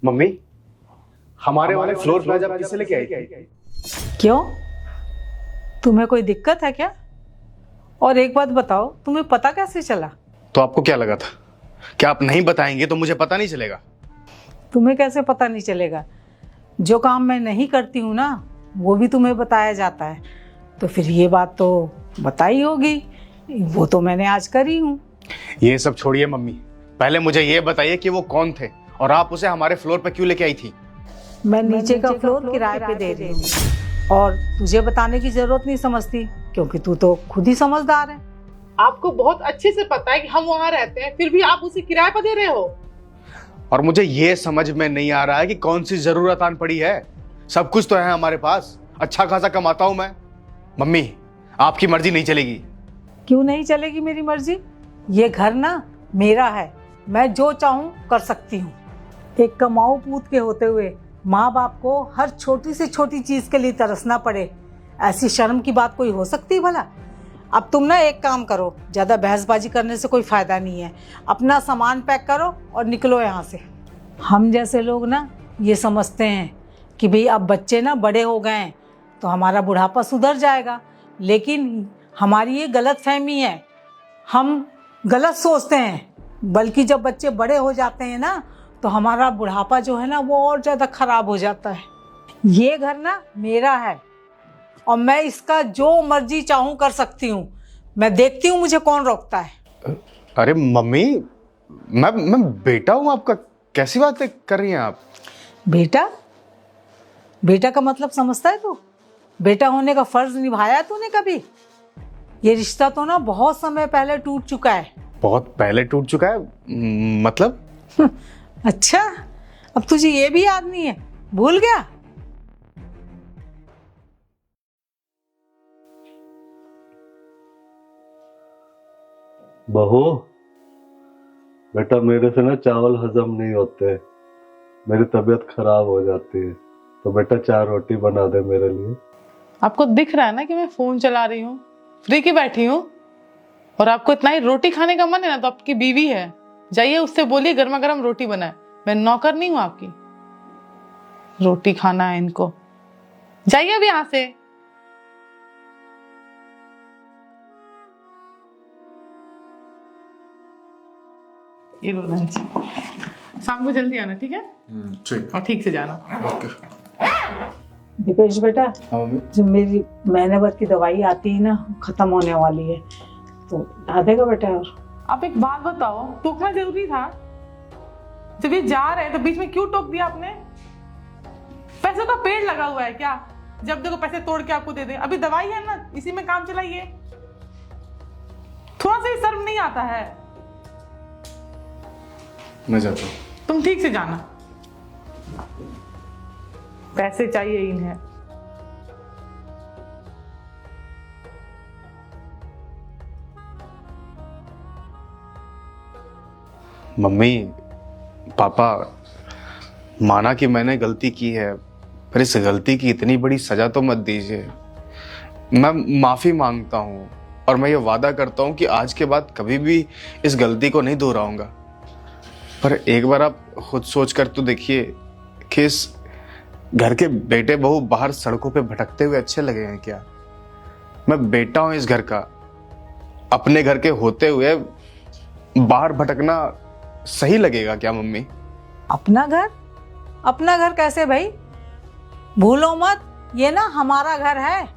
Mummy, हमारे वाले floor पे आज आप किसे लेके आई थी? क्यों? तुम्हें कोई दिक्कत है क्या? और एक बात बताओ, तुम्हें पता कैसे चला? तो आपको क्या लगा था? क्या आप नहीं बताएंगे तो मुझे पता नहीं चलेगा? तुम्हें कैसे पता नहीं चलेगा? जो काम मैं नहीं करती हूँ ना, वो भी तुम्हें बताया जाता है, तो फिर ये बात तो बताई होगी। वो तो मैंने आज करी हूँ। ये सब छोड़िए मम्मी, पहले मुझे ये बताइए कि वो कौन थे और आप उसे हमारे फ्लोर पे क्यों लेके आई थी? मैं नीचे का फ्लोर किराए पे दे रही हूँ और तुझे बताने की जरूरत नहीं समझती, क्योंकि तू तो खुद ही समझदार है। आपको बहुत अच्छे से पता है कि हम वहाँ रहते हैं, फिर भी आप उसे किराए पर दे रहे हो। और मुझे ये समझ में नहीं आ रहा है कि कौन सी जरूरत आन पड़ी है। सब कुछ तो है हमारे पास, अच्छा खासा कमाता हूं मैं। मम्मी, आपकी मर्जी नहीं चलेगी। क्यों नहीं चलेगी मेरी मर्जी? ये घर ना मेरा है, मैं जो चाहूँ कर सकती हूँ। एक कमाऊ पूत के होते हुए माँ बाप को हर छोटी से छोटी चीज़ के लिए तरसना पड़े, ऐसी शर्म की बात कोई हो सकती है भला? अब तुम ना एक काम करो, ज़्यादा बहसबाजी करने से कोई फ़ायदा नहीं है। अपना सामान पैक करो और निकलो यहाँ से। हम जैसे लोग ना ये समझते हैं कि भाई अब बच्चे ना बड़े हो गए हैं तो हमारा बुढ़ापा सुधर जाएगा, लेकिन हमारी ये गलत फहमी है। हम गलत सोचते हैं, बल्कि जब बच्चे बड़े हो जाते हैं ना तो हमारा बुढ़ापा जो है ना वो और ज़्यादा ख़राब हो जाता है। ये घर ना मेरा है और मैं इसका जो मर्जी चाहूँ कर सकती हूँ। मैं देखती हूँ मुझे कौन रोकता है। अरे मम्मी, मैं बेटा हूं आपका, कैसी बातें कर रही हैं आप? बेटा? बेटा का मतलब समझता है तू? बेटा होने का फर्ज निभाया है तूने कभी? ये रिश्ता तो ना बहुत समय पहले टूट चुका है। बहुत पहले टूट चुका है? मतलब? अच्छा, अब तुझे ये भी याद नहीं है? भूल गया? बहू, बेटा मेरे से ना चावल हजम नहीं होते, मेरी तबीयत खराब हो जाती है, तो बेटा 4 रोटी बना दे मेरे लिए। आपको दिख रहा है ना कि मैं फोन चला रही हूँ, फ्री की बैठी हूँ, और आपको इतना ही रोटी खाने का मन है ना तो आपकी बीवी है, जाइए उससे बोलिए गर्मा गर्म रोटी बनाए। मैं नौकर नहीं हूँ आपकी। रोटी खाना है इनको, जाइए अब यहाँ से। ये लो लंच, शाम को जल्दी आना, ठीक है? ठीक। और ठीक से जाना। ओके। दीपेश बेटा, हाँ मम्मी। जो मेरी महीने भर की दवाई आती है ना खत्म होने वाली है, तो ला देगा बेटा? और आप एक बात बताओ, टोकना जरूरी था? जब ये जा रहे हैं तो बीच में क्यों टोक दिया आपने? पैसों का पेड़ लगा हुआ है क्या? जब देखो पैसे तोड़ के आपको दे दे। अभी दवाई है ना, इसी में काम चलाइए। थोड़ा सा भी शर्म नहीं आता है? मैं जाता हूँ। तुम ठीक से जाना, पैसे चाहिए इन्हें। मम्मी, पापा, माना कि मैंने गलती की है, पर इस गलती की इतनी बड़ी सजा तो मत दीजिए। मैं माफी मांगता हूँ और मैं ये वादा करता हूँ कि आज के बाद कभी भी इस गलती को नहीं दोहराऊंगा। पर एक बार आप खुद सोच कर तो देखिए कि इस घर के बेटे बहू बाहर सड़कों पे भटकते हुए अच्छे लगे हैं क्या? मैं बेटा हूं इस घर का, अपने घर के होते हुए बाहर भटकना सही लगेगा क्या मम्मी? अपना घर? अपना घर कैसे भाई? भूलो मत, ये ना हमारा घर है।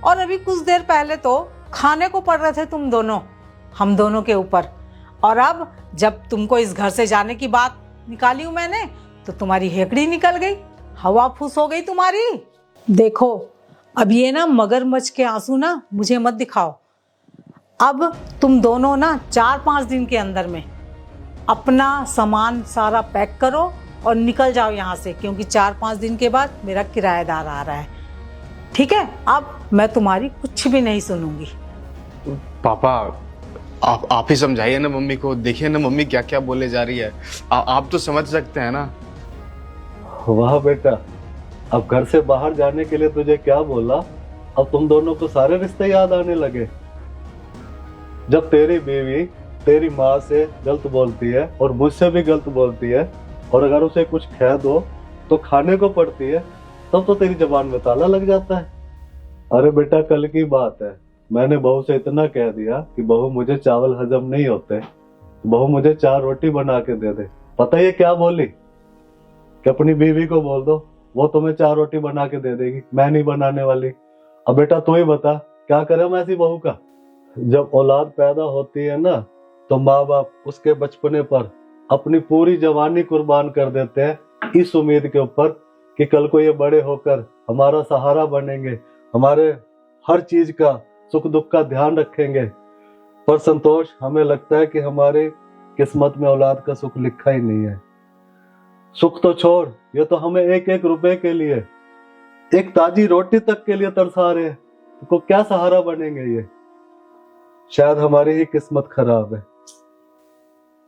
और अभी कुछ देर पहले तो खाने को पड़ रहे थे तुम दोनों, हम दोनों के ऊपर, और अब जब तुमको इस घर से जाने की बात निकाली हूं मैंने तो तुम्हारी हेकड़ी निकल गई, हवा फूस हो गई तुम्हारी। देखो, अब ये ना मगरमच्छ के आंसू ना मुझे मत दिखाओ। अब तुम दोनों ना 4-5 दिन के अंदर में अपना सामान सारा पैक करो और निकल जाओ यहाँ से, क्योंकि 4-5 दिन के बाद मेरा किराएदार आ रहा है। ठीक है? अब मैं तुम्हारी कुछ भी नहीं सुनूंगी। पापा, आप ही समझाइए ना मम्मी को। देखिए ना मम्मी क्या क्या बोले जा रही है। आप तो समझ सकते हैं ना। वाह बेटा, अब घर से बाहर जाने के लिए तुझे क्या बोला? अब तुम दोनों को सारे रिश्ते याद आने लगे। जब तेरी बीवी तेरी माँ से गलत बोलती है और मुझसे भी गलत बोलती है, और अगर उसे कुछ कह दो तो खाने को पड़ती है, तब तो तेरी जबान में ताला लग जाता है। अरे बेटा कल की बात है, मैंने बहू से इतना कह दिया कि बहू मुझे चावल हजम नहीं होते, बहू मुझे 4 रोटी बना के दे दे। पता है क्या बोली कि अपनी बीवी को बोल दो, वो तुम्हें 4 रोटी बना के दे देगी, मैं नहीं बनाने वाली। अब बेटा तू ही बता क्या करे हम ऐसी बहू का। जब औलाद पैदा होती है ना, तो माँ बाप उसके बचपने पर अपनी पूरी जवानी कुर्बान कर देते हैं इस उम्मीद के ऊपर कि कल को ये बड़े होकर हमारा सहारा बनेंगे, हमारे हर चीज का सुख दुख का ध्यान रखेंगे। पर संतोष, हमें लगता है कि हमारी किस्मत में औलाद का सुख लिखा ही नहीं है। सुख तो छोड़, ये तो हमें 1-1 रुपए के लिए, एक ताजी रोटी तक के लिए तरसा रहे हैं। तो क्या सहारा बनेंगे ये? शायद हमारी ही किस्मत खराब है।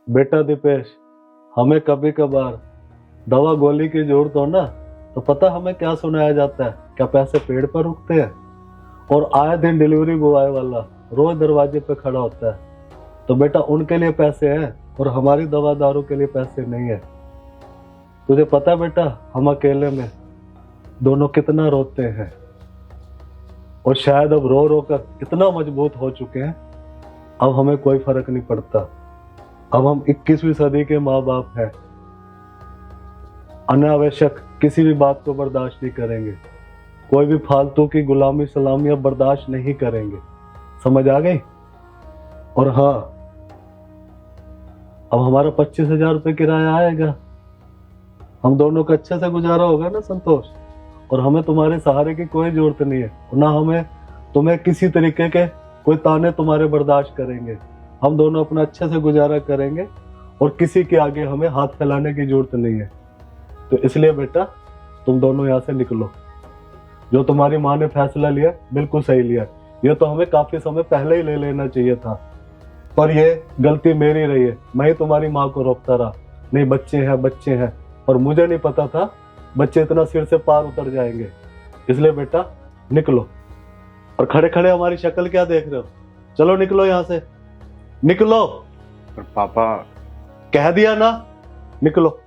बेटा दीपेश, हमें कभी कभार दवा गोली की जरूरत हो ना, तो पता हमें क्या सुनाया जाता है? क्या पैसे पेड़ पर उगते हैं? और आए दिन डिलीवरी बॉय वाला रोज दरवाजे पे खड़ा होता है। तो बेटा उनके लिए पैसे हैं और हमारी दवा दारू के लिए पैसे नहीं है। तुझे पता है बेटा, हम अकेले में दोनों कितना रोते हैं, और शायद अब रो रो कर इतना मजबूत हो चुके हैं, अब हमें कोई फर्क नहीं पड़ता। अब हम 21वीं सदी के माँ बाप हैं। अनावश्यक किसी भी बात को बर्दाश्त नहीं करेंगे, कोई भी फालतू की गुलामी सलामियां बर्दाश्त नहीं करेंगे। समझ आ गई? और हाँ, अब हमारा 25,000 रुपये किराया आएगा, हम दोनों का अच्छे से गुजारा होगा ना संतोष। और हमें तुम्हारे सहारे की कोई जरूरत नहीं है, ना हमें तुम्हें किसी तरीके के कोई ताने तुम्हारे बर्दाश्त करेंगे। हम दोनों अपना अच्छे से गुजारा करेंगे और किसी के आगे हमें हाथ फैलाने की जरूरत नहीं है। तो इसलिए बेटा तुम दोनों यहाँ से निकलो। जो तुम्हारी माँ ने फैसला लिया बिल्कुल सही लिया, ये तो हमें काफी समय पहले ही ले लेना चाहिए था, पर ये गलती मेरी रही है। मैं ही तुम्हारी माँ को रोकता रहा, नहीं बच्चे हैं, और मुझे नहीं पता था बच्चे इतना सिर से पार उतर जाएंगे। इसलिए बेटा निकलो। और खड़े खड़े हमारी शक्ल क्या देख रहे हो? चलो निकलो यहाँ से, निकलो। पर पापा, कह दिया ना, निकलो।